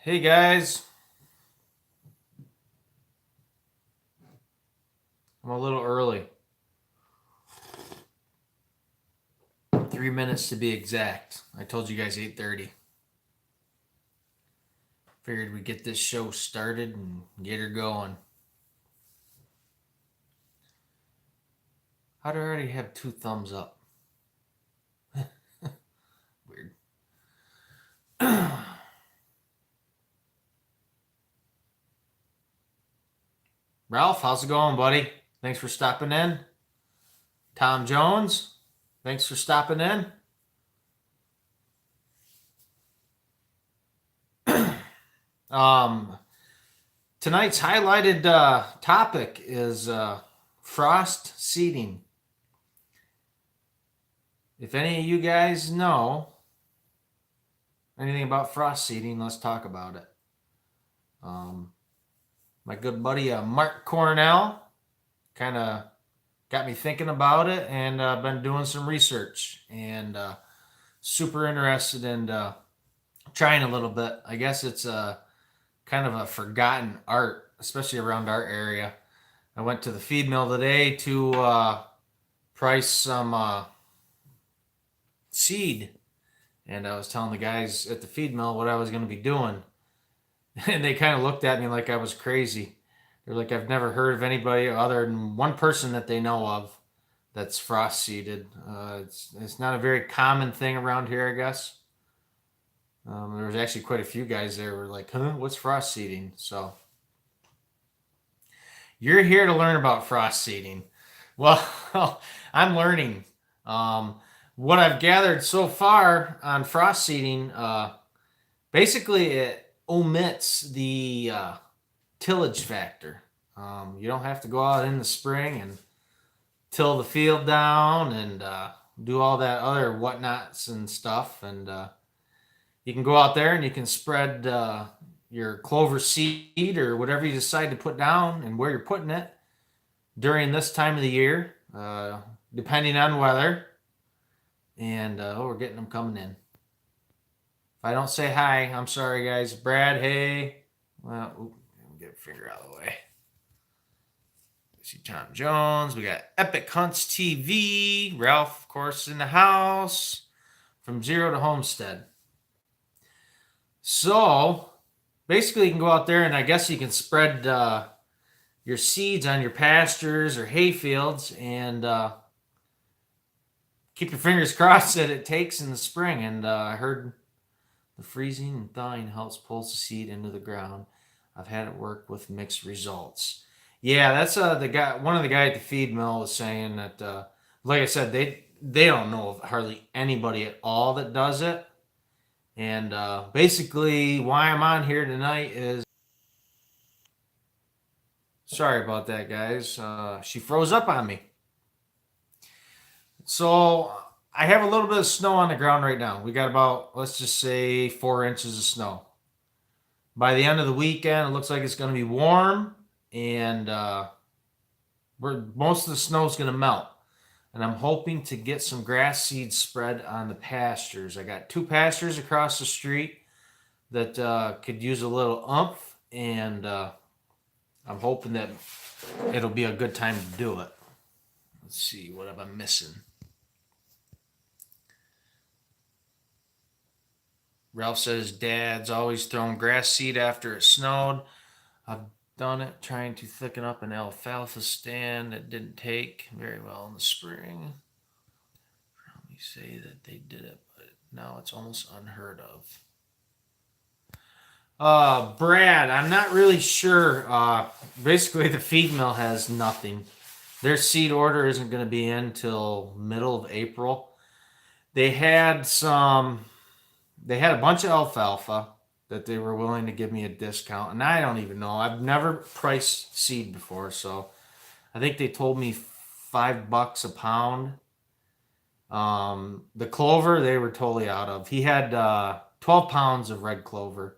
Hey guys, I'm a little early. 3 minutes to be exact. I told you guys 8:30. Figured we'd get this show started and get her going. How do I already have 2 thumbs up? Weird. Ralph, how's it going, buddy? Thanks for stopping in. Tom Jones, thanks for stopping in. um, Tonight's highlighted topic is frost seeding. If any of you guys know anything about frost seeding, let's talk about it. My good buddy Mark Cornell kind of got me thinking about it, and been doing some research, and super interested in trying a little bit. I guess it's kind of a forgotten art, especially around our area. I went to the feed mill today to price some seed, and I was telling the guys at the feed mill what I was going to be doing. And they kind of looked at me like I was crazy. They're like, I've never heard of anybody other than one person that they know of that's frost seeded. It's not a very common thing around here, I guess. There was actually quite a few guys there who were like, huh, what's frost seeding? So you're here to learn about frost seeding. Well, I'm learning. What I've gathered so far on frost seeding, basically it omits the tillage factor. You don't have to go out in the spring and till the field down and do all that other whatnots and stuff. And you can go out there and you can spread your clover seed or whatever you decide to put down and where you're putting it during this time of the year, depending on weather. And we're getting them coming in. If I don't say hi, I'm sorry, guys. Brad, hey. Well, get a finger out of the way. See Tom Jones. We got Epic Hunts TV. Ralph, of course, in the house. From Zero to Homestead. So, basically, you can go out there and I guess you can spread your seeds on your pastures or hay fields and keep your fingers crossed that it takes in the spring. And I heard the freezing and thawing helps pull the seed into the ground. I've had it work with mixed results. Yeah, that's the guy. One of the guy at the feed mill was saying that, like I said, they don't know of hardly anybody at all that does it. And basically, why I'm on here tonight is, sorry about that, guys. She froze up on me. So I have a little bit of snow on the ground right now. We got about, let's just say, 4 inches of snow. By the end of the weekend, it looks like it's going to be warm, and most of the snow is going to melt. And I'm hoping to get some grass seeds spread on the pastures. I got 2 pastures across the street that could use a little oomph, and I'm hoping that it'll be a good time to do it. Let's see, what am I missing? Ralph says dad's always thrown grass seed after it snowed. I've done it trying to thicken up an alfalfa stand that didn't take very well in the spring. Probably say that they did it, but now it's almost unheard of. Brad, I'm not really sure. Basically, the feed mill has nothing. Their seed order isn't going to be in till middle of April. They had a bunch of alfalfa that they were willing to give me a discount, and I don't even know. I've never priced seed before, so I think they told me $5 a pound. The clover they were totally out of. He had 12 pounds of red clover.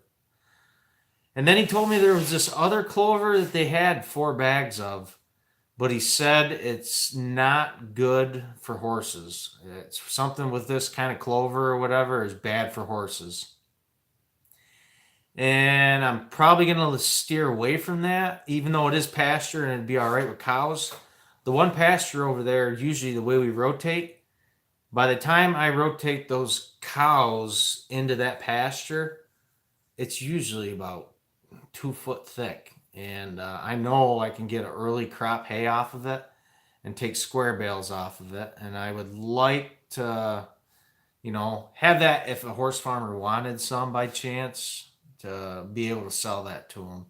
And then he told me there was this other clover that they had 4 bags of, but he said it's not good for horses. It's something with this kind of clover or whatever is bad for horses. And I'm probably going to steer away from that, even though it is pasture and it'd be all right with cows. The one pasture over there, usually the way we rotate, by the time I rotate those cows into that pasture, it's usually about 2 foot thick. And I know I can get an early crop hay off of it and take square bales off of it. And I would like to, have that if a horse farmer wanted some by chance to be able to sell that to them.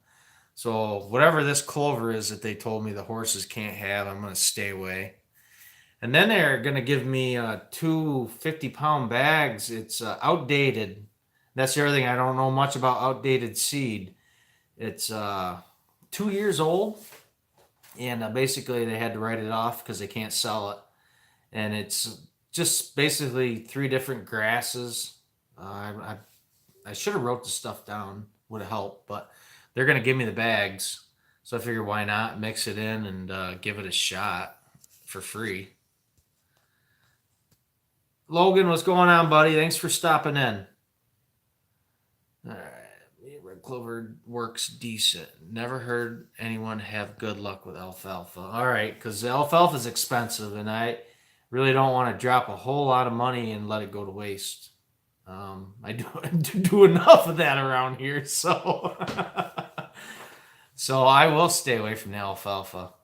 So whatever this clover is that they told me the horses can't have, I'm going to stay away. And then they're going to give me two 50-pound bags. It's outdated. That's the other thing. I don't know much about outdated seed. It's 2 years old, and basically they had to write it off because they can't sell it. And it's just basically 3 different grasses. I should have wrote the stuff down. Would have helped, but they're going to give me the bags. So I figured why not mix it in and give it a shot for free. Logan, what's going on, buddy? Thanks for stopping in. All right. Red clover works decent. Never heard anyone have good luck with alfalfa. All right, because alfalfa is expensive, and I really don't want to drop a whole lot of money and let it go to waste. I do enough of that around here, so so I will stay away from the alfalfa.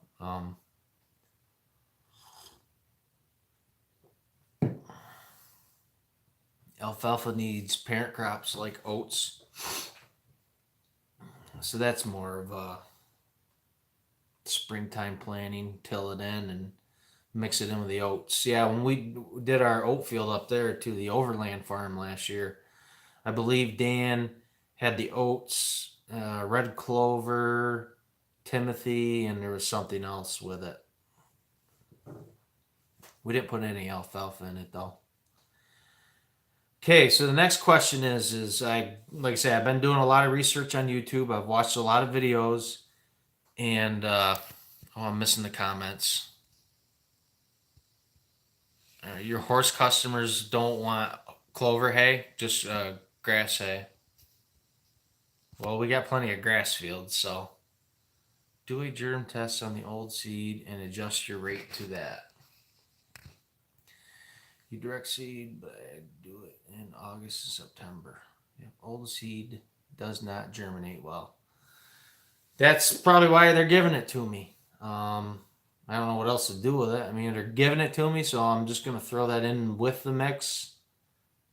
Alfalfa needs parent crops like oats, so that's more of a springtime planting. Till it in and mix it in with the oats. Yeah, when we did our oat field up there to the Overland farm last year, I believe Dan had the oats, red clover, Timothy, and there was something else with it. We didn't put any alfalfa in it though. Okay, so the next question is like I said, I've been doing a lot of research on YouTube. I've watched a lot of videos, and I'm missing the comments. Your horse customers don't want clover hay, just grass hay. Well, we got plenty of grass fields, so do a germ test on the old seed and adjust your rate to that. You direct seed, but do it in August and September. If old seed does not germinate well. That's probably why they're giving it to me. I don't know what else to do with it. I mean, they're giving it to me, so I'm just going to throw that in with the mix.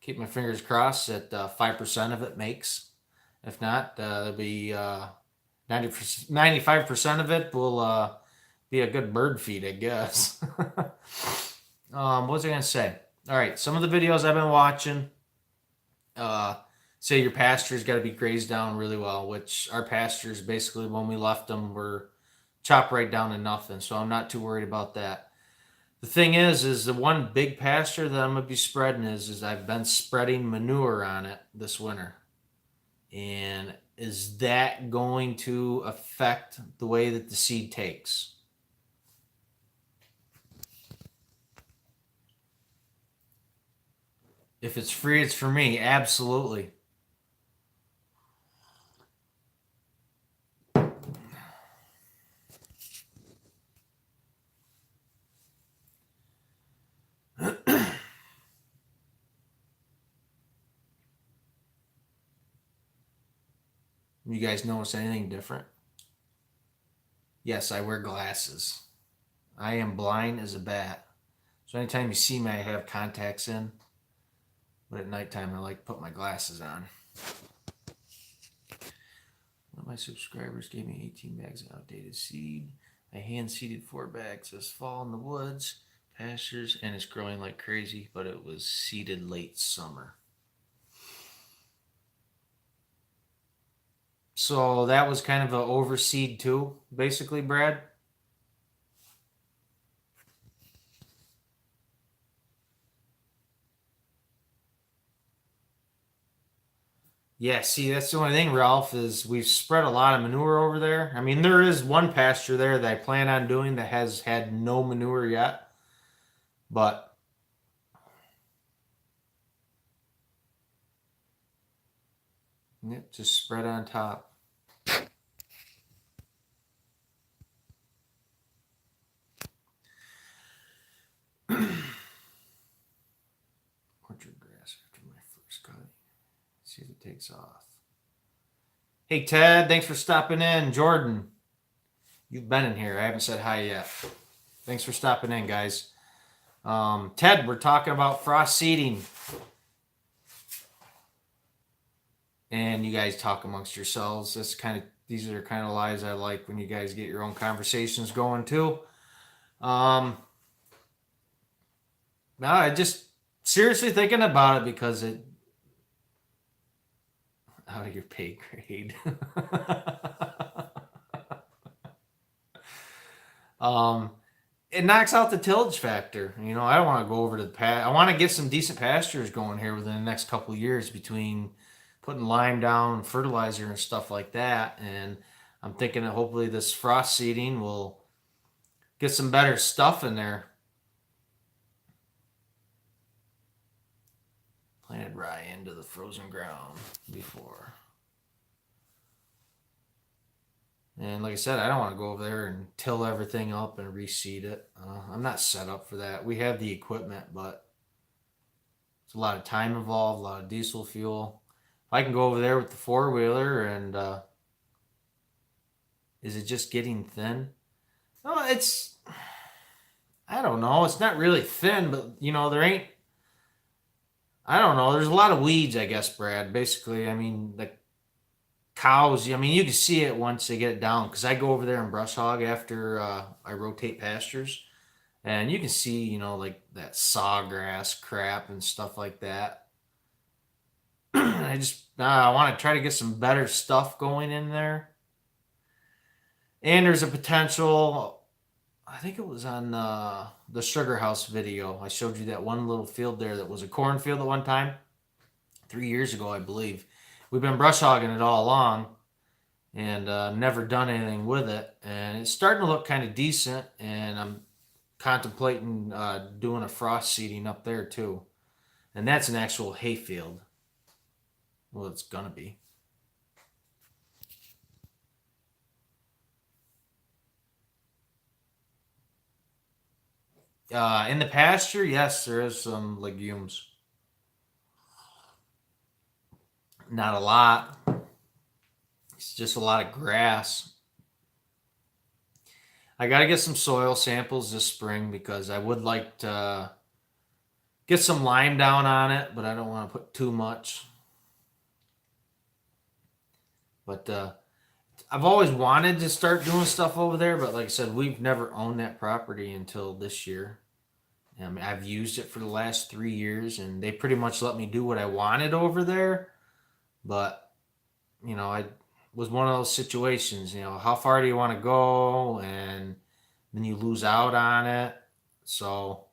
Keep my fingers crossed that 5% of it makes. If not, there'll be 95% of it will be a good bird feed, I guess. What was I going to say? All right, some of the videos I've been watching say your pasture's got to be grazed down really well, which our pastures, basically, when we left them, were chopped right down to nothing, so I'm not too worried about that. The thing is the one big pasture that I'm going to be spreading is I've been spreading manure on it this winter. And is that going to affect the way that the seed takes? If it's free, it's for me. Absolutely. You guys notice anything different? Yes, I wear glasses. I am blind as a bat. So anytime you see me, I have contacts in. But at nighttime, I like to put my glasses on. One of my subscribers gave me 18 bags of outdated seed. I hand seeded 4 bags this fall in the woods, pastures, and it's growing like crazy, but it was seeded late summer. So that was kind of an overseed too, basically, Brad? Yeah, see, that's the only thing, Ralph, is we've spread a lot of manure over there. I mean, there is one pasture there that I plan on doing that has had no manure yet. But Yep, just spread on top. Orchard grass after my first cut. See if it takes off. Hey Ted, thanks for stopping in. Jordan, you've been in here. I haven't said hi yet. Thanks for stopping in, guys. Ted, we're talking about frost seeding. And you guys talk amongst yourselves. These are kind of lives I like when you guys get your own conversations going too. No, I just seriously thinking about it because it out of your pay grade. It knocks out the tillage factor. You know, I don't want to go over to the I want to get some decent pastures going here within the next couple of years between putting lime down, fertilizer, and stuff like that. And I'm thinking that hopefully this frost seeding will get some better stuff in there. Planted rye into the frozen ground before. And like I said, I don't want to go over there and till everything up and reseed it. I'm not set up for that. We have the equipment, but it's a lot of time involved, a lot of diesel fuel. If I can go over there with the four-wheeler and is it just getting thin? No, I don't know. It's not really thin, but you know, I don't know. There's a lot of weeds, I guess, Brad. Basically, I mean, the cows, I mean, you can see it once they get it down because I go over there and brush hog after I rotate pastures. And you can see, you know, like that sawgrass crap and stuff like that. I want to try to get some better stuff going in there. And there's a potential, I think it was on the Sugar House video. I showed you that one little field there that was a cornfield at one time, 3 years ago, I believe. We've been brush hogging it all along and never done anything with it. And it's starting to look kind of decent. And I'm contemplating doing a frost seeding up there too. And that's an actual hay field. Well, it's going to be. In the pasture, yes, there is some legumes. Not a lot. It's just a lot of grass. I got to get some soil samples this spring because I would like to get some lime down on it, but I don't want to put too much. But I've always wanted to start doing stuff over there, but like I said, we've never owned that property until this year. I've used it for the last 3 years, and they pretty much let me do what I wanted over there. But, you know, I was one of those situations, you know, how far do you want to go? And then you lose out on it. So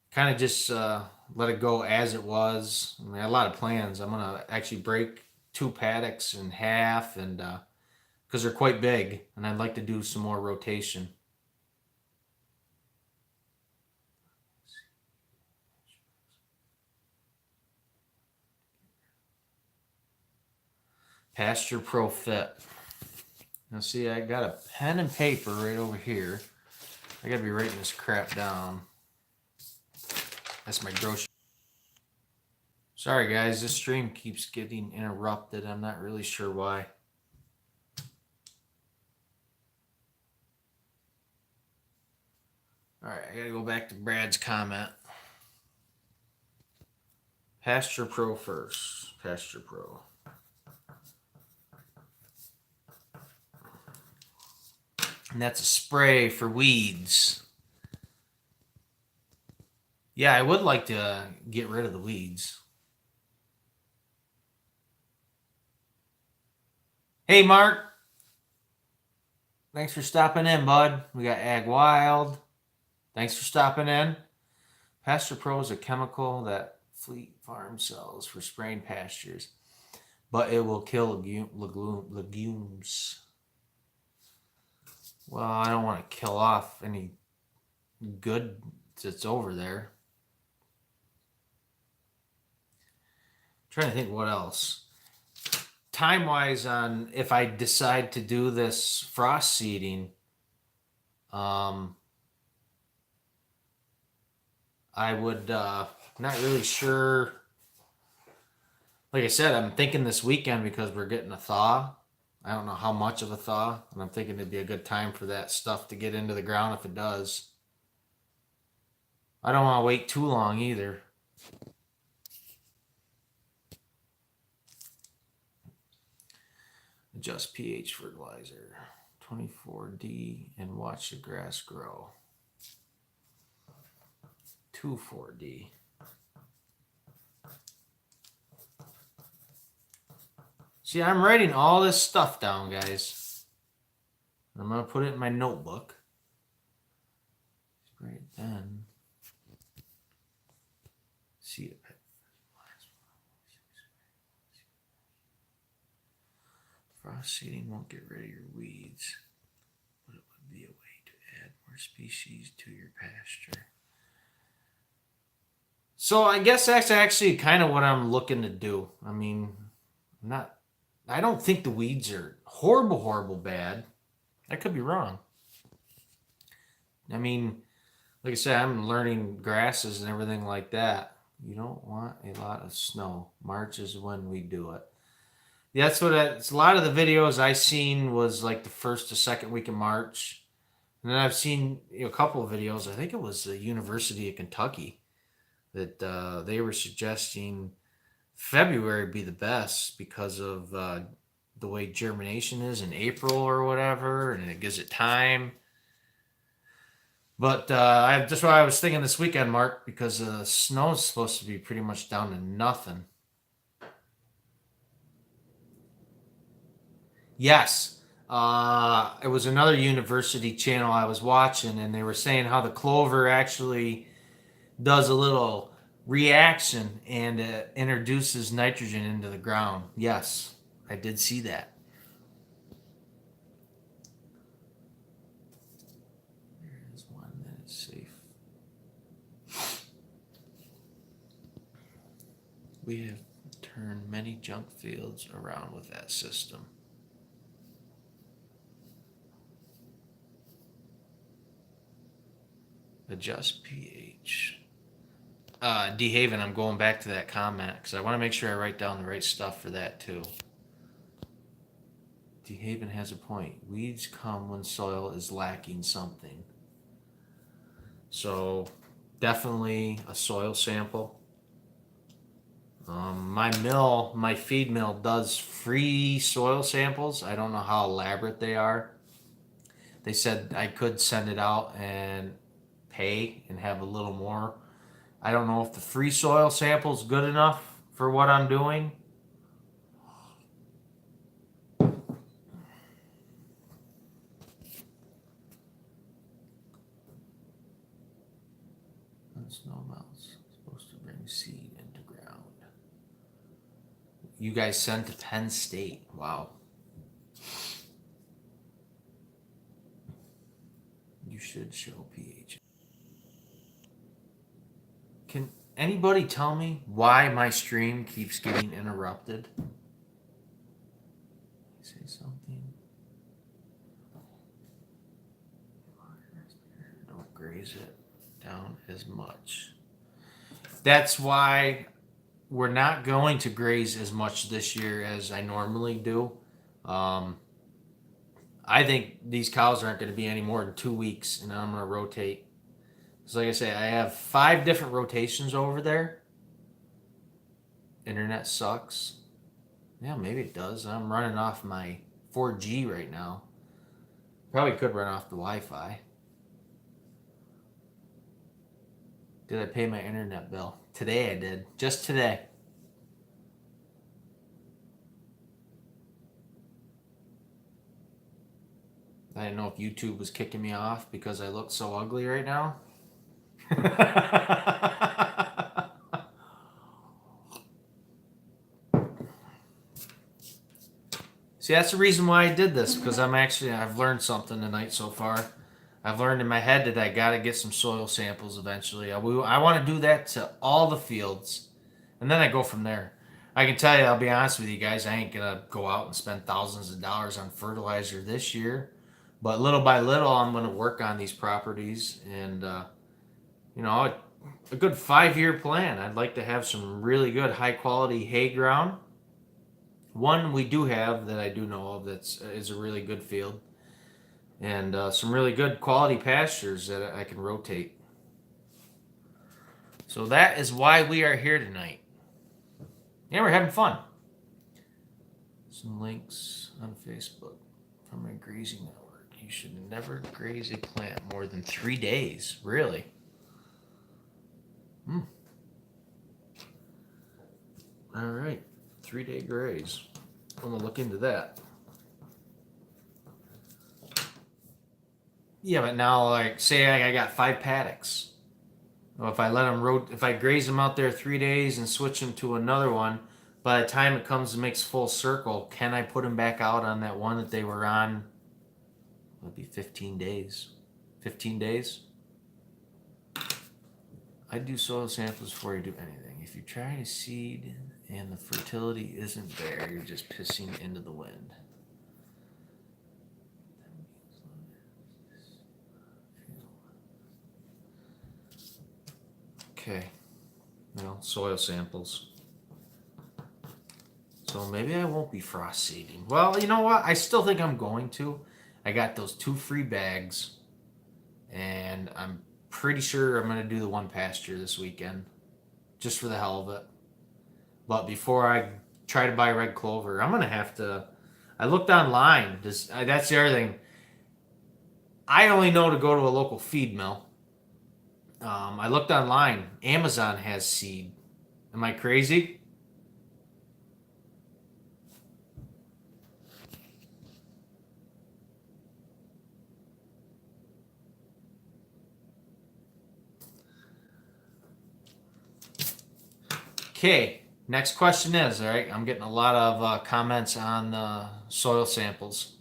kind of just let it go as it was. I mean, I had a lot of plans. I'm going to actually break 2 paddocks in half and because they're quite big, and I'd like to do some more rotation. Pasture Pro Fit. Now see, I got a pen and paper right over here. I gotta be writing this crap down. That's my grocery. Sorry guys, this stream keeps getting interrupted. I'm not really sure why. Alright, I gotta go back to Brad's comment. Pasture Pro first. Pasture Pro. And that's a spray for weeds. Yeah, I would like to get rid of the weeds. Hey, Mark. Thanks for stopping in, bud. We got Ag Wild. Thanks for stopping in. Pasture Pro is a chemical that Fleet Farm sells for spraying pastures, but it will kill legumes. Well, I don't want to kill off any good that's over there. I'm trying to think what else. time wise on if I decide to do this frost seeding, I would not really sure. Like I said, I'm thinking this weekend because we're getting a thaw. I don't know how much of a thaw, and I'm thinking it'd be a good time for that stuff to get into the ground if it does. I don't want to wait too long either. Adjust pH fertilizer, 24D, and watch the grass grow. 24D. See, I'm writing all this stuff down, guys. I'm going to put it in my notebook. Right then. See it. Frost seeding won't get rid of your weeds, but it would be a way to add more species to your pasture. So I guess that's actually kind of what I'm looking to do. I mean, I don't think the weeds are horrible bad. I could be wrong. I mean, like I said, I'm learning grasses and everything like that. You don't want a lot of snow. March is when we do it. Yeah, that's what it's a lot of the videos I seen was like the first to second week of March. And then I've seen a couple of videos. I think it was the University of Kentucky that they were suggesting February be the best because of the way germination is in April or whatever, and it gives it time. But that's what I was thinking this weekend, Mark, because snow is supposed to be pretty much down to nothing. Yes. It was another university channel I was watching, and they were saying how the clover actually does a little reaction and introduces nitrogen into the ground. Yes, I did see that. There is one that is safe. We have turned many junk fields around with that system. Adjust pH. D Haven, I'm going back to that comment because I want to make sure I write down the right stuff for that too. D Haven has a point. Weeds come when soil is lacking something. So definitely a soil sample. My feed mill does free soil samples. I don't know how elaborate they are. They said I could send it out and pay and have a little more. I don't know if the free soil sample is good enough for what I'm doing. When snow melts, it's supposed to bring seed into ground. You guys sent to Penn State. Wow. You should show pH. Can anybody tell me why my stream keeps getting interrupted? Say something. Don't graze it down as much. That's why we're not going to graze as much this year as I normally do. I think these cows aren't going to be any more than 2 weeks, and I'm going to rotate. So like I say, I have 5 different rotations over there. Internet sucks. Yeah, maybe it does. I'm running off my 4G right now. Probably could run off the Wi-Fi. Did I pay my internet bill? Today I did. Just today. I didn't know if YouTube was kicking me off because I look so ugly right now. See, that's the reason why I did this, because I've learned something tonight so far. I've learned in my head that I got to get some soil samples eventually. I want to do that to all the fields, and then I go from there. I can tell you, I'll be honest with you guys, I ain't gonna go out and spend thousands of dollars on fertilizer this year. But little by little, I'm gonna work on these properties, and you know, a good 5 year plan. I'd like to have some really good high quality hay ground. One we do have that I do know of that's is a really good field, and some really good quality pastures that I can rotate. So that is why we are here tonight. Yeah, we're having fun. Some links on Facebook from a grazing network. You should never graze a plant more than 3 days. Really? Hmm. All right. 3 day graze. I'm gonna look into that. Yeah, but now, like, say I got 5 paddocks. Well, if I let them if I graze them out there 3 days and switch them to another one, by the time it comes and makes full circle, can I put them back out on that one that they were on? It'll be 15 days. 15 days? I'd do soil samples before you do anything. If you try to seed and the fertility isn't there, you're just pissing into the wind. Okay. Well, soil samples. So maybe I won't be frost seeding. Well, you know what? I still think I'm going to. I got those 2 free bags, and I'm pretty sure I'm going to do the one pasture this weekend, just for the hell of it. But before I try to buy red clover, I'm going to have to. I looked online. That's the other thing. I only know to go to a local feed mill. I looked online. Amazon has seed. Am I crazy? Okay, next question is, all right, I'm getting a lot of comments on soil samples.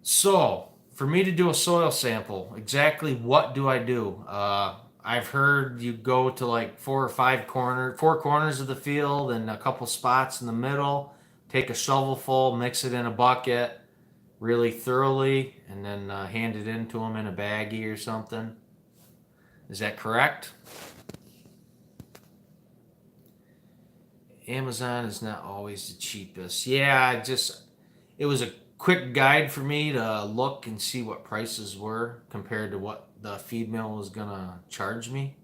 So, for me to do a soil sample, exactly what do I do? I've heard you go to like 4 corners of the field and a couple spots in the middle, take a shovelful, mix it in a bucket really thoroughly, and then hand it into them in a baggie or something. Is that correct? Amazon is not always the cheapest. Yeah, it was a quick guide for me to look and see what prices were compared to what the feed mill was gonna charge me.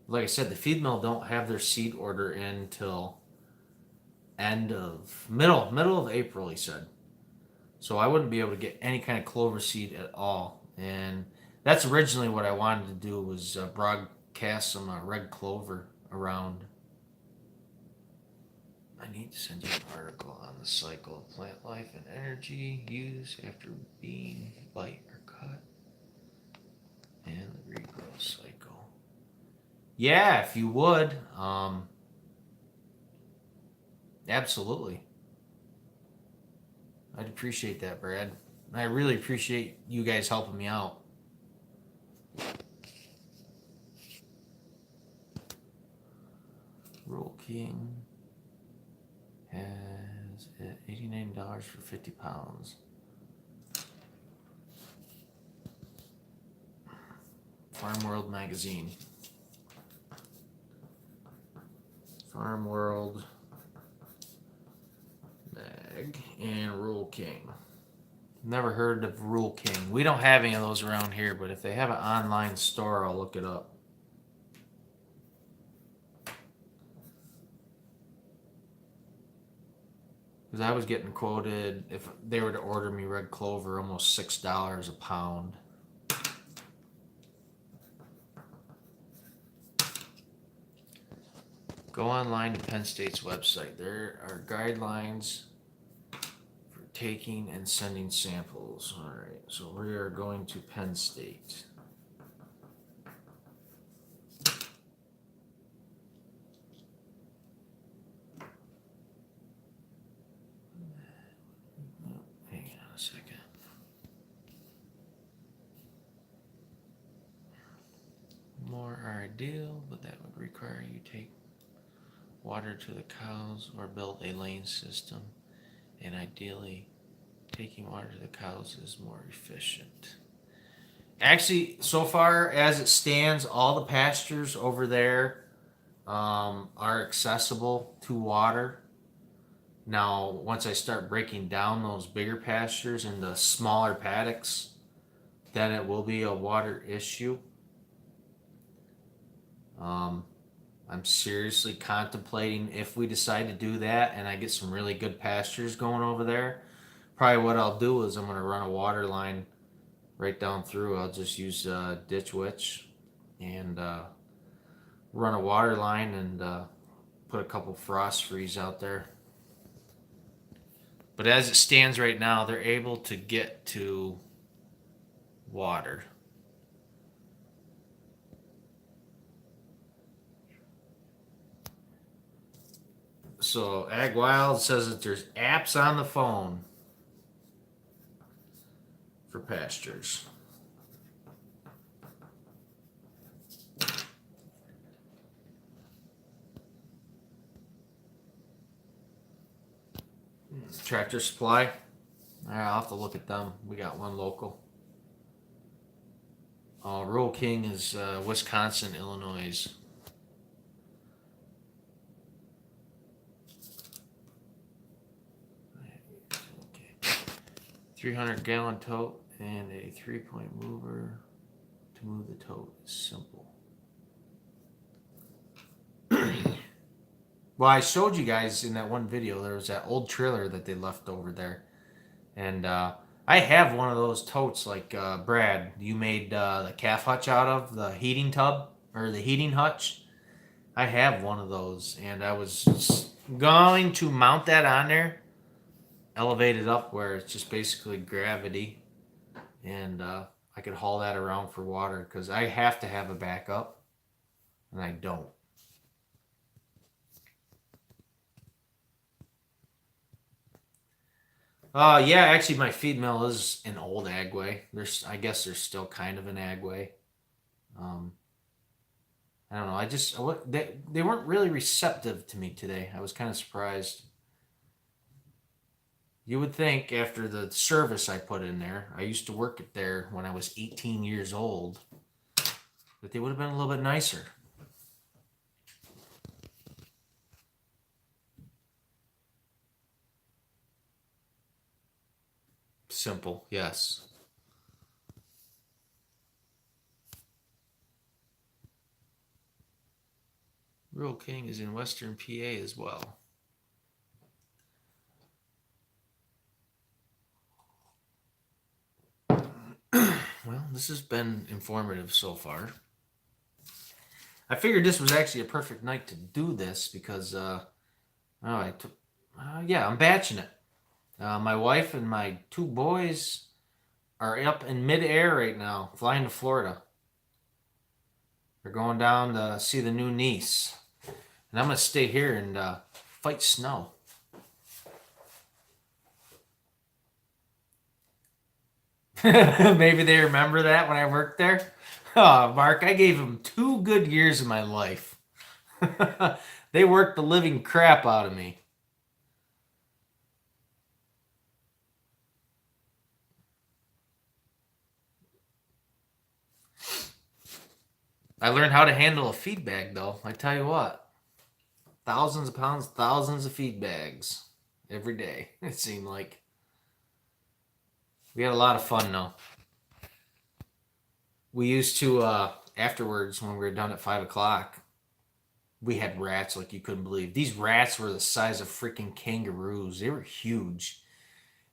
Like I said, the feed mill don't have their seed order in till end of middle of April. He said, so I wouldn't be able to get any kind of clover seed at all. And that's originally what I wanted to do was broadcast some red clover around. I need to send you an article on the cycle of plant life and energy use after being bite or cut and the regrowth cycle. Yeah, if you would. Absolutely. I'd appreciate that, Brad. I really appreciate you guys helping me out. Rural King has $89 for 50 pounds. Farm World magazine. Farm World mag and Rural King. Never heard of Rural King. We don't have any of those around here, but if they have an online store, I'll look it up. Because I was getting quoted, if they were to order me red clover, almost $6 a pound. Go online to Penn State's website. There are guidelines for taking and sending samples. All right, so we are going to Penn State. Hang on a second. More are ideal, but that would require you take water to the cows or build a lane system, and ideally taking water to the cows is more efficient. Actually, so far as it stands, all the pastures over there are accessible to water. Now, once I start breaking down those bigger pastures into smaller paddocks, then it will be a water issue. Um, I'm seriously contemplating if we decide to do that and I get some really good pastures going over there. Probably what I'll do is I'm going to run a water line right down through. I'll just use Ditch Witch and run a water line and put a couple frost frees out there. But as it stands right now, they're able to get to water. So Ag Wild says that there's apps on the phone for pastures. Tractor Supply. All right, I'll have to look at them. We got one local. Rural King is Wisconsin, Illinois. Okay. 300-gallon tote and a 3-point mover to move the tote is simple. Well, I showed you guys in that one video, there was that old trailer that they left over there. And I have one of those totes like Brad, you made the calf hutch out of, the heating tub, or the heating hutch. I have one of those, and I was going to mount that on there, elevate it up where it's just basically gravity, and I could haul that around for water, because I have to have a backup, and I don't. Yeah, actually, my feed mill is an old Agway. I guess there's still kind of an Agway. Um, I don't know. They weren't really receptive to me today. I was kind of surprised. You would think after the service I put in there, I used to work it there when I was 18 years old, that they would have been a little bit nicer. Simple, yes. Rural King is in Western PA as well. Well, this has been informative so far. I figured this was actually a perfect night to do this because, I'm batching it. My wife and my two boys are up in midair right now, flying to Florida. They're going down to see the new niece. And I'm going to stay here and fight snow. Maybe they remember that when I worked there. Oh, Mark, I gave them 2 good years of my life. They worked the living crap out of me. I learned how to handle a feed bag, though. I tell you what, thousands of pounds, thousands of feed bags every day, it seemed like. We had a lot of fun, though. We used to, afterwards, when we were done at 5 o'clock, we had rats like you couldn't believe. These rats were the size of freaking kangaroos. They were huge.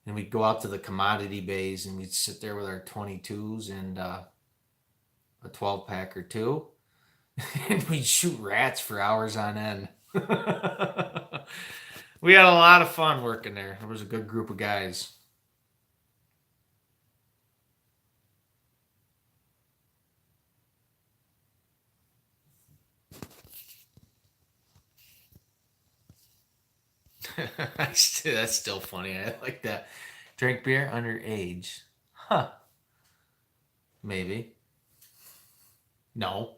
And we'd go out to the commodity bays and we'd sit there with our 22s and a 12 pack or two. And we'd shoot rats for hours on end. We had a lot of fun working there. There was a good group of guys. That's still funny. I like that. Drink beer underage. Huh. Maybe. No.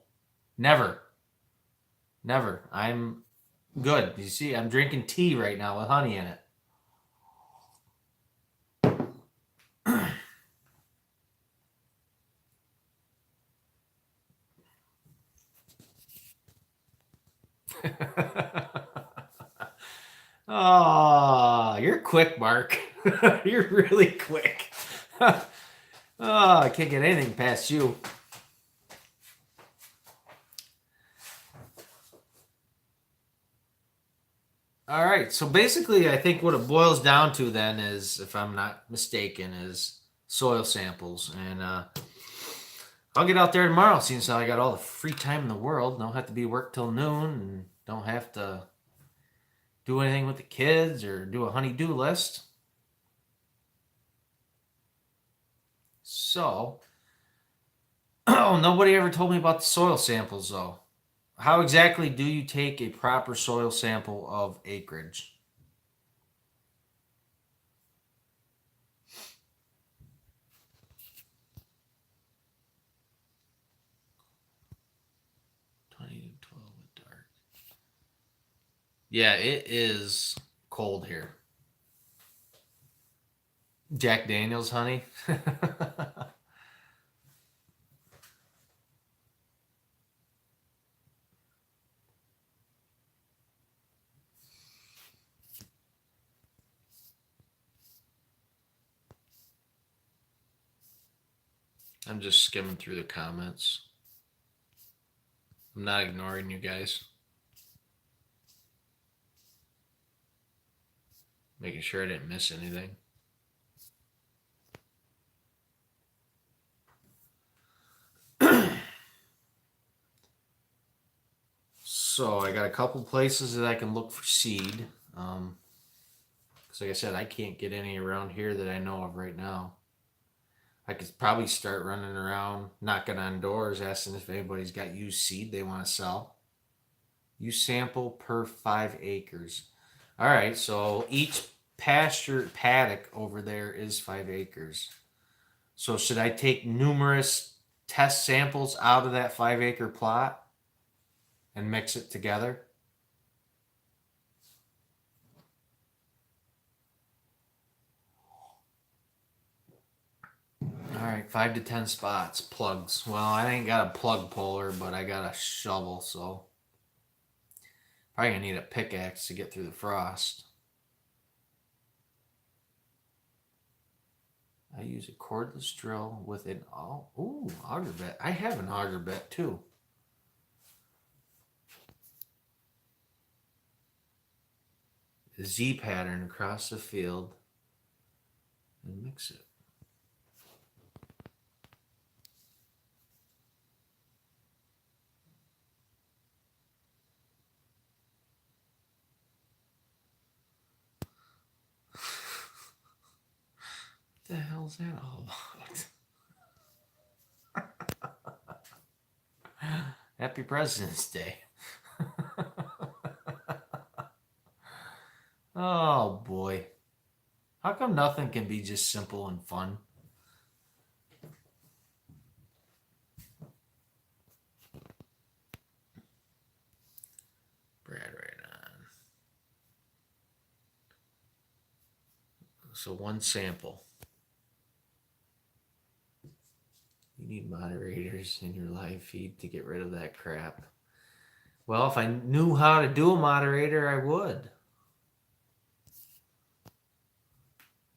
Never. Never. I'm Good. You see, I'm drinking tea right now with honey in it. Oh, you're quick, Mark. You're really quick. Oh, I can't get anything past you. All right. So basically, I think what it boils down to then is, if I'm not mistaken, is soil samples. And I'll get out there tomorrow, since I got all the free time in the world. Don't have to be work till noon, and don't have to do anything with the kids or do a honey-do list. So, oh, nobody ever told me about the soil samples, though. How exactly do you take a proper soil sample of acreage? with dark. Yeah, it is cold here. Jack Daniels honey. I'm just skimming through the comments. I'm not ignoring you guys. Making sure I didn't miss anything. So I got a couple places that I can look for seed. Because like I said, I can't get any around here that I know of right now. I could probably start running around, knocking on doors, asking if anybody's got used seed they want to sell. You sample per 5 acres. All right, so each pasture paddock over there is 5 acres. So should I take numerous test samples out of that 5 acre plot and mix it together? All right, 5 to 10 spots, plugs. Well, I ain't got a plug puller, but I got a shovel, so probably gonna need a pickaxe to get through the frost. I use a cordless drill with an auger bit. I have an auger bit too. A Z pattern across the field and mix it. What the hell's that all about? Happy President's Day. Oh boy. How come nothing can be just simple and fun? Brad right on. So one sample. You need moderators in your live feed to get rid of that crap. Well, if I knew how to do a moderator, I would.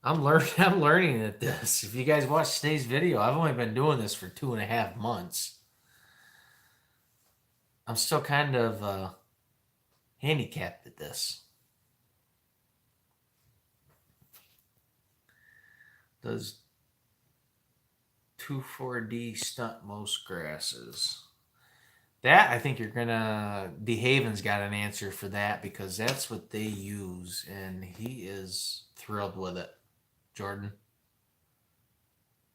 I'm learning at this. If you guys watch today's video, I've only been doing this for 2.5 months. I'm still kind of handicapped at this. Does 2,4-D stunt most grasses? That, I think you're gonna. DeHaven's got an answer for that, because that's what they use, and he is thrilled with it. Jordan,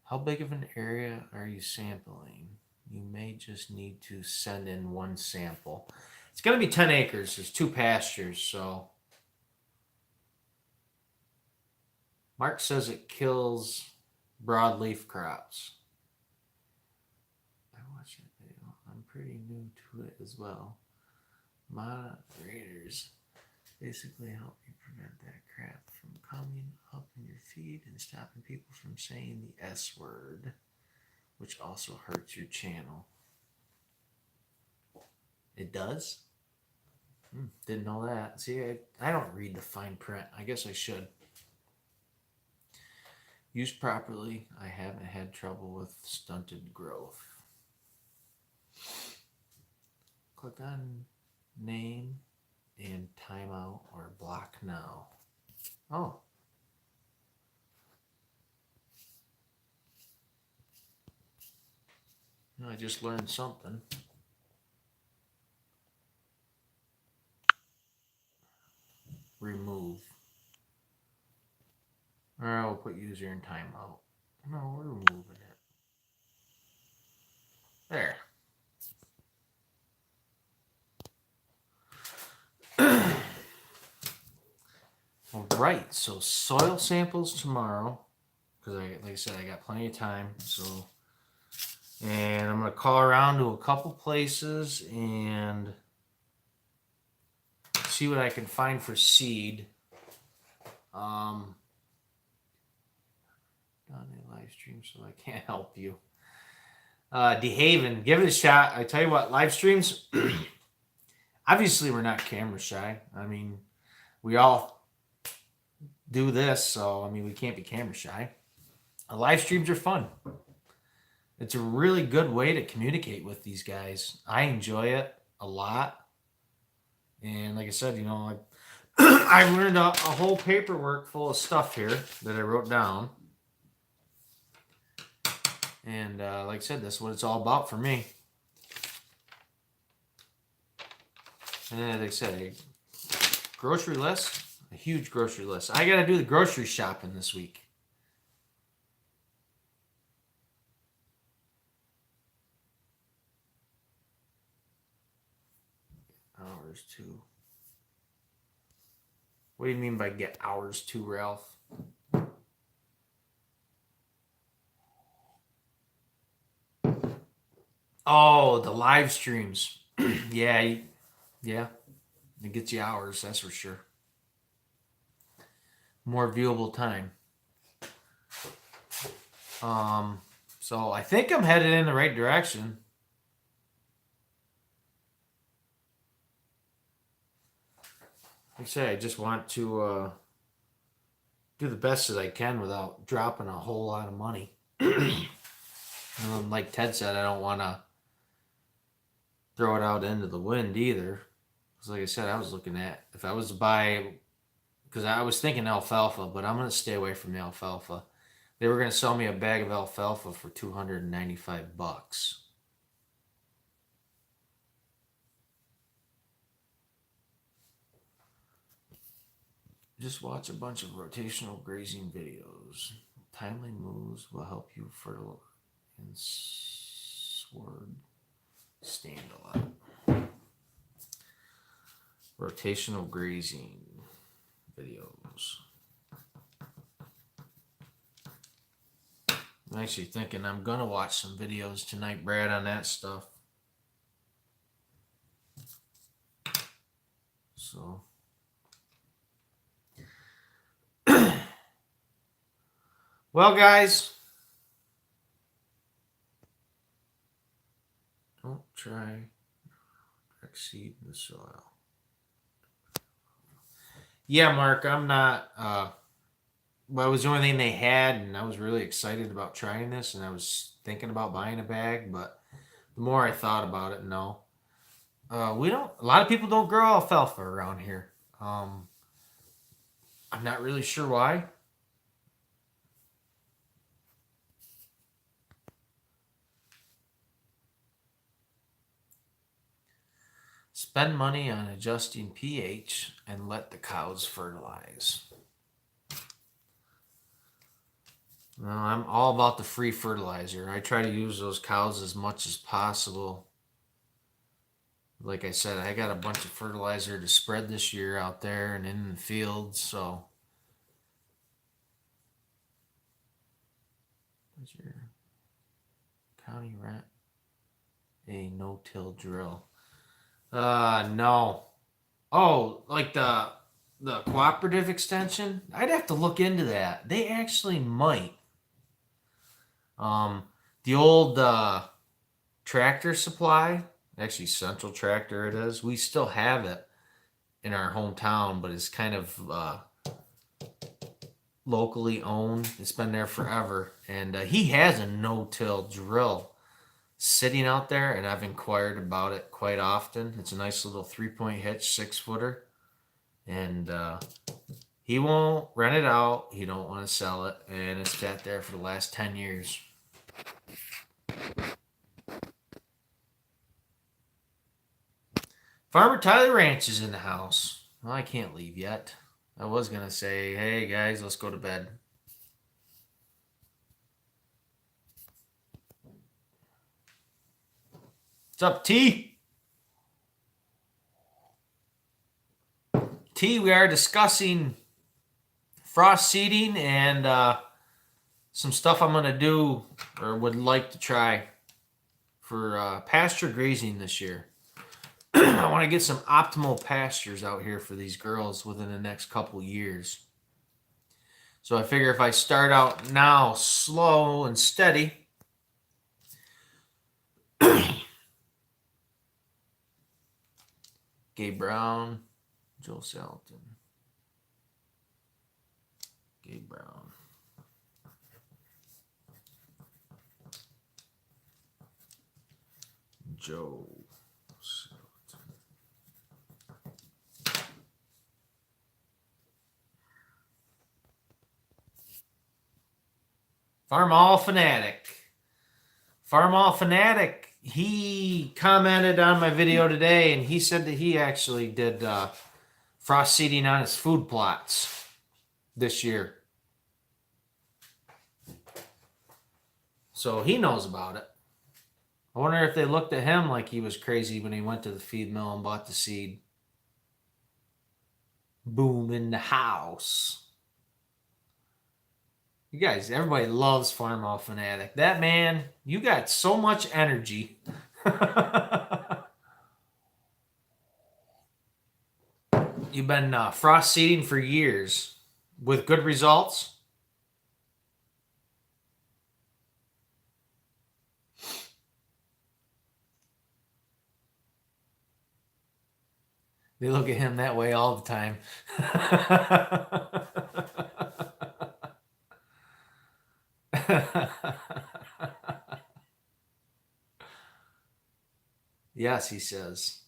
how big of an area are you sampling? You may just need to send in one sample. It's going to be 10 acres. There's 2 pastures, so. Mark says it kills broadleaf crops. I watched that video. I'm pretty new to it as well. Moderators. Basically help you prevent that crap from coming up in your feed and stopping people from saying the S word, which also hurts your channel. It does? Didn't know that. See, I don't read the fine print. I guess I should. Used properly, I haven't had trouble with stunted growth. Click on name and timeout or block now. Oh. I just learned something. Remove. Or I'll put user in timeout. No, we're removing it. There. All right, so soil samples tomorrow, because like I said, I got plenty of time. So, and I'm gonna call around to a couple places and see what I can find for seed. Not a live stream, so I can't help you. DeHaven, give it a shot. I tell you what, live streams. Obviously, we're not camera shy. I mean, we all do this, so I mean, we can't be camera shy. Live streams are fun. It's a really good way to communicate with these guys. I enjoy it a lot. And like I said, I learned a whole paperwork full of stuff here that I wrote down. And like I said, that's what it's all about for me. And then, like I said, a grocery list, a huge grocery list. I got to do the grocery shopping this week. Hours too. What do you mean by get hours too, Ralph? Oh, the live streams. Yeah. It gets you hours, that's for sure. More viewable time. So I think I'm headed in the right direction. Like I say, I just want to do the best that I can without dropping a whole lot of money. Like Ted said, I don't want to throw it out into the wind either. Because like I said, I was looking at if I was to buy, because I was thinking alfalfa, but I'm going to stay away from the alfalfa. They were going to sell me a bag of alfalfa for $295. Just watch a bunch of rotational grazing videos. Timely moves will help you fertile and sward stand a lot. Rotational grazing videos. I'm actually thinking I'm going to watch some videos tonight, Brad, on that stuff. So... Well, guys, don't try direct seed in the soil. Yeah, Mark, I'm not. Well, it was the only thing they had, and I was really excited about trying this, and I was thinking about buying a bag, but the more I thought about it, no. We don't. A lot of people don't grow alfalfa around here. I'm not really sure why. Spend money on adjusting pH and let the cows fertilize. Well, I'm all about the free fertilizer. I try to use those cows as much as possible. Like I said, I got a bunch of fertilizer to spread this year out there and in the fields, so. What's your county rent? A no-till drill. No. Oh, like the the cooperative extension. I'd have to look into that. They actually might. Um, the old Tractor Supply, actually Central Tractor it is. We still have it in our hometown, but it's kind of locally owned. It's been there forever, and he has a no-till drill sitting out there, and I've inquired about it quite often. It's a nice little 3-point hitch, 6-footer, and he won't rent it out. He don't want to sell it, and it's sat there for the last 10 years. Farmer Tyler Ranch is in the house. Well, I can't leave yet. I was going to say, hey guys, let's go to bed. What's up, T? T, we are discussing frost seeding and some stuff I'm going to do or would like to try for pasture grazing this year. I want to get some optimal pastures out here for these girls within the next couple years. So I figure if I start out now slow and steady, Gabe Brown, Joel Salton, Gabe Brown. Joe Salton. Farmall Fanatic. Farmall Fanatic, he commented on my video today, and he said that he actually did frost seeding on his food plots this year. So he knows about it. I wonder if they looked at him like he was crazy when he went to the feed mill and bought the seed. Boom in the house. You guys, everybody loves Farmall Fanatic. That man, you got so much energy. You've been frost seeding for years with good results. They look at him that way all the time. Yes, he says.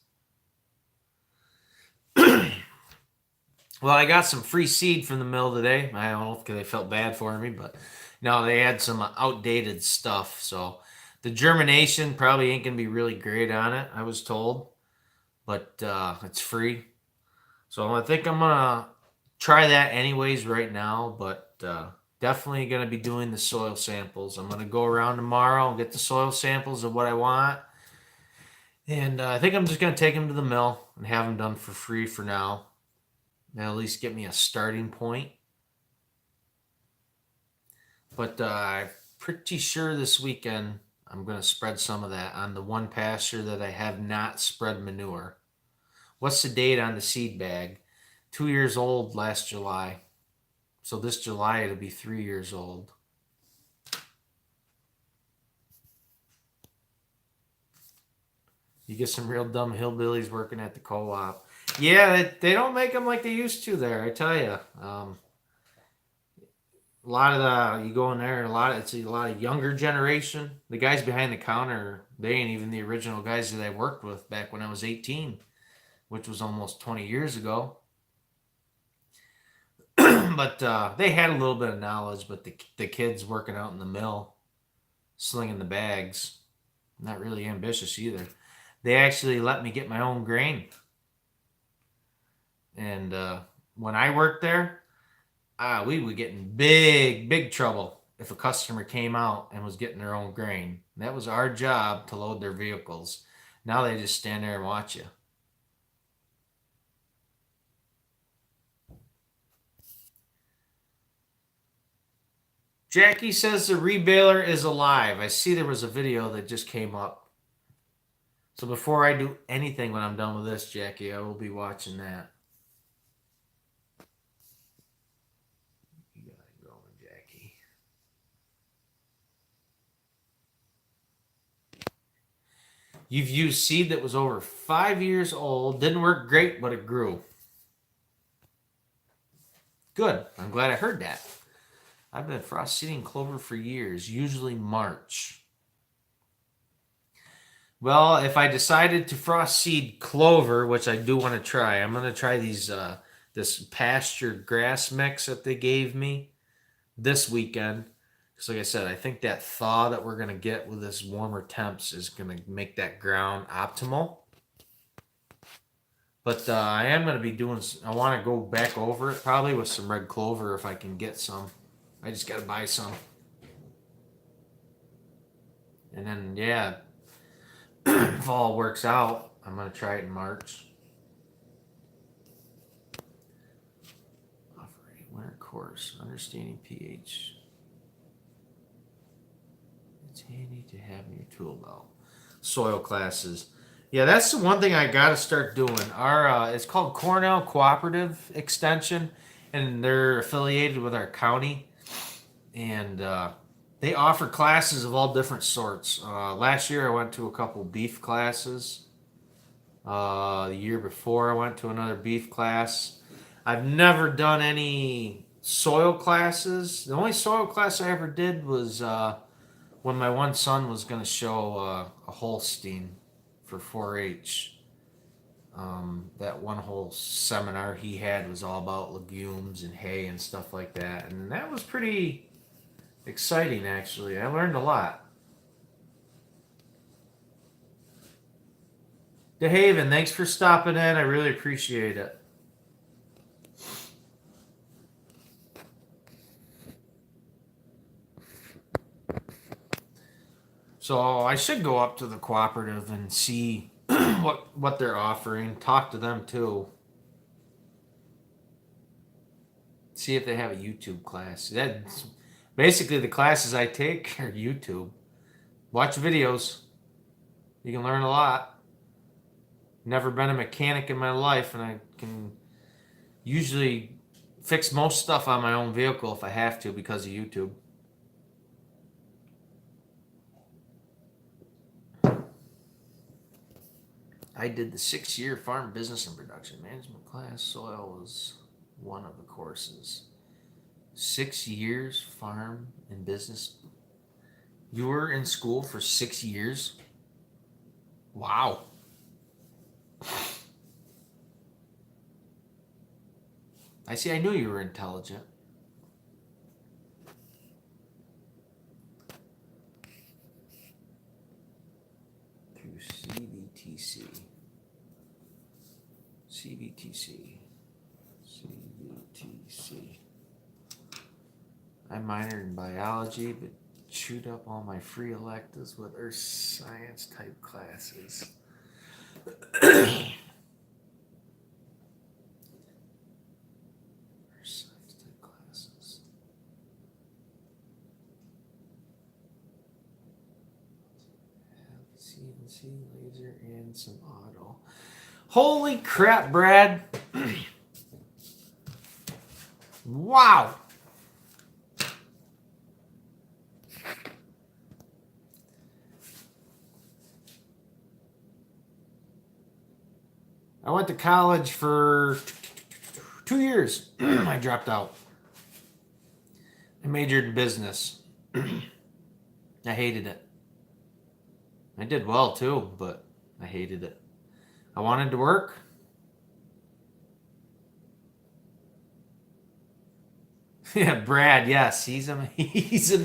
Well, I got some free seed from the mill today. I don't know if they felt bad for me, but no, they had some outdated stuff. So the germination probably ain't going to be really great on it, I was told. But it's free. So I think I'm going to try that anyways right now. But definitely going to be doing the soil samples. I'm going to go around tomorrow and get the soil samples of what I want. And I think I'm just going to take them to the mill and have them done for free for now. That'll at least get me a starting point. But I'm pretty sure this weekend I'm going to spread some of that on the one pasture that I have not spread manure. What's the date on the seed bag? 2 years old last July. So this July it'll be 3 years old. You get some real dumb hillbillies working at the co-op. Yeah, they don't make them like they used to there, I tell you. A lot of you go in there, it's a lot of younger generation. The guys behind the counter, they ain't even the original guys that I worked with back when I was 18, which was almost 20 years ago. But they had a little bit of knowledge, but the kids working out in the mill, slinging the bags, not really ambitious either. They actually let me get my own grain. And when I worked there, we would get in big trouble if a customer came out and was getting their own grain. That was our job to load their vehicles. Now they just stand there and watch you. Jackie says the rebaler is alive. I see there was a video that just came up. So before I do anything when I'm done with this, Jackie, I will be watching that. You've used seed that was over 5 years old. Didn't work great, but it grew. Good. I'm glad I heard that. I've been frost seeding clover for years, usually March. Well, if I decided to frost seed clover, which I do want to try, I'm going to try this pasture grass mix that they gave me this weekend. Because like I said, I think that thaw that we're going to get with this warmer temps is going to make that ground optimal. But I am going to be doing, I want to go back over it probably with some red clover if I can get some. I just got to buy some. And then, yeah, if all works out, I'm going to try it in March. Offering winter course, understanding pH. It's handy to have in your tool belt. Soil classes. Yeah, that's the one thing I got to start doing. Our it's called Cornell Cooperative Extension, and they're affiliated with our county, and they offer classes of all different sorts. Last year I went to a couple beef classes. The year before I went to another beef class. I've never done any soil classes. The only soil class I ever did was when my one son was going to show a Holstein for 4-H. That one whole seminar he had was all about legumes and hay and stuff like that. And that was pretty exciting, actually. I learned a lot. DeHaven, thanks for stopping in. I really appreciate it. So I should go up to the cooperative and see what they're offering. Talk to them too. See if they have a YouTube class. That's basically the classes I take are YouTube. Watch videos. You can learn a lot. Never been a mechanic in my life, and I can usually fix most stuff on my own vehicle if I have to because of YouTube. I did the 6-year farm business and production management class. Soil was one of the courses. 6 years farm and business. You were in school for 6 years? Wow. I see, I knew you were intelligent. Through CBTC. I minored in biology, but chewed up all my free electives with earth science type classes. CNC, laser, and some auto. Holy crap, Brad. Wow. I went to college for 2 years. I dropped out. I majored in business. I hated it. I did well too, but I hated it. I wanted to work. Yeah, Brad, yes, he's a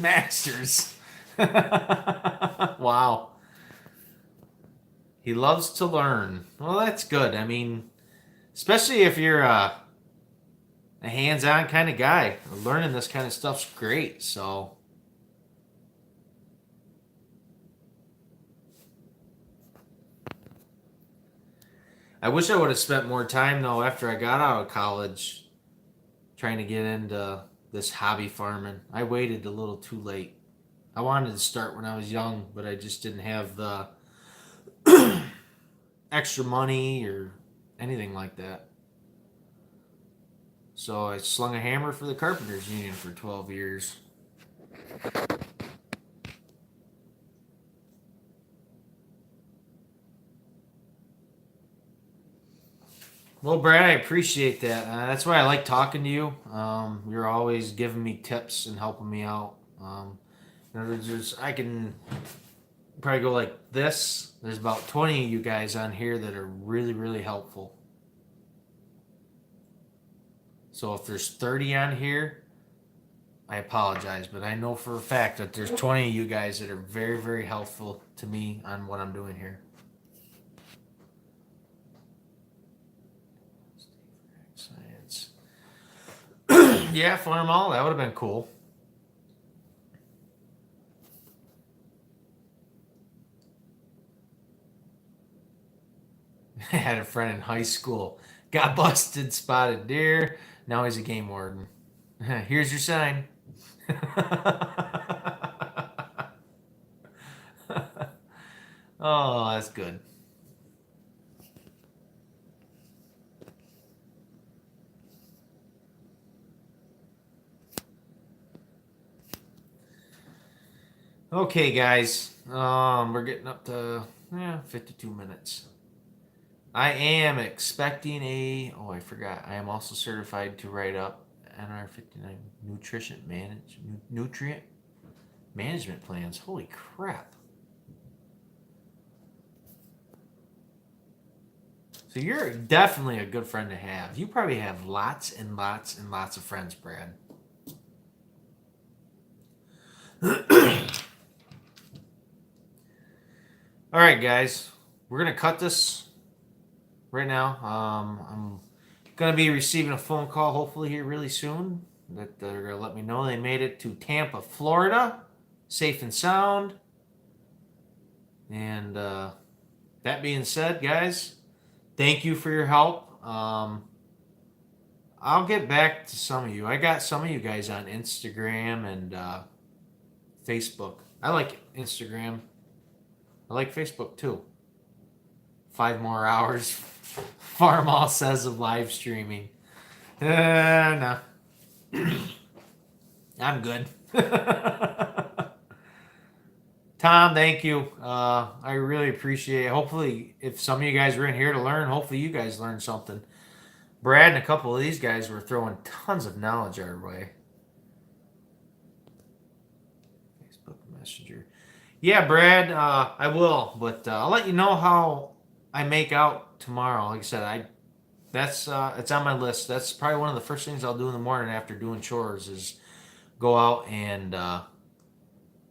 master's. Wow. He loves to learn. Well, that's good. I mean, especially if you're a hands-on kind of guy. Learning this kind of stuff's great, so. I wish I would have spent more time, though, after I got out of college trying to get into this hobby farming. I waited a little too late. I wanted to start when I was young, but I just didn't have the extra money or anything like that. So I slung a hammer for the Carpenters Union for 12 years. Well, Brad, I appreciate that. That's why I like talking to you. You're always giving me tips and helping me out. I can probably go like this. There's about 20 of you guys on here that are really, really helpful. So if there's 30 on here, I apologize, but I know for a fact that there's 20 of you guys that are very, very helpful to me on what I'm doing here. Science. Yeah, farm all. That would have been cool. I had a friend in high school. Got busted, spotted deer. Now he's a game warden. Here's your sign. Oh, that's good. Okay, guys. We're getting up to 52 minutes. I am expecting a. Oh, I forgot. I am also certified to write up NR59 nutrient management plans. Holy crap! So you're definitely a good friend to have. You probably have lots and lots and lots of friends, Brad. All right, guys, we're gonna cut this right now. I'm gonna be receiving a phone call hopefully here really soon that they're gonna let me know they made it to Tampa, Florida, safe and sound. And that being said, guys, thank you for your help. I'll get back to some of you. I got some of you guys on Instagram and Facebook. I like Instagram. I like Facebook too. 5 more hours. Farmall says of live streaming. No. I'm good. Tom, thank you. I really appreciate it. Hopefully, if some of you guys were in here to learn, hopefully you guys learned something. Brad and a couple of these guys were throwing tons of knowledge our way. Facebook Messenger. Yeah, Brad, I will, but I'll let you know how I make out tomorrow. Like I said, it's on my list. That's probably one of the first things I'll do in the morning after doing chores is go out and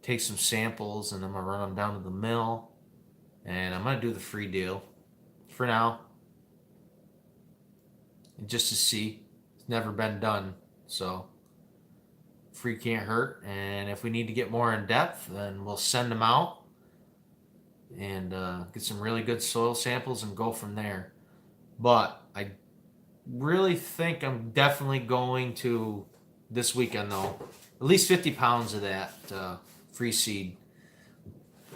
take some samples, and I'm gonna run them down to the mill, and I'm gonna do the free deal for now, just to see. It's never been done, so free can't hurt. And if we need to get more in depth, then we'll send them out and get some really good soil samples and go from there. But I really think I'm definitely going to this weekend though. At least 50 pounds of that free seed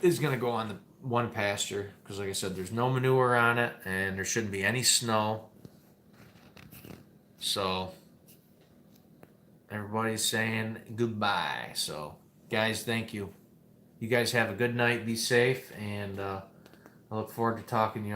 is going to go on the one pasture because, like I said, there's no manure on it and there shouldn't be any snow. So everybody's saying goodbye. So, guys, thank you. You guys have a good night. Be safe, and I look forward to talking to you all.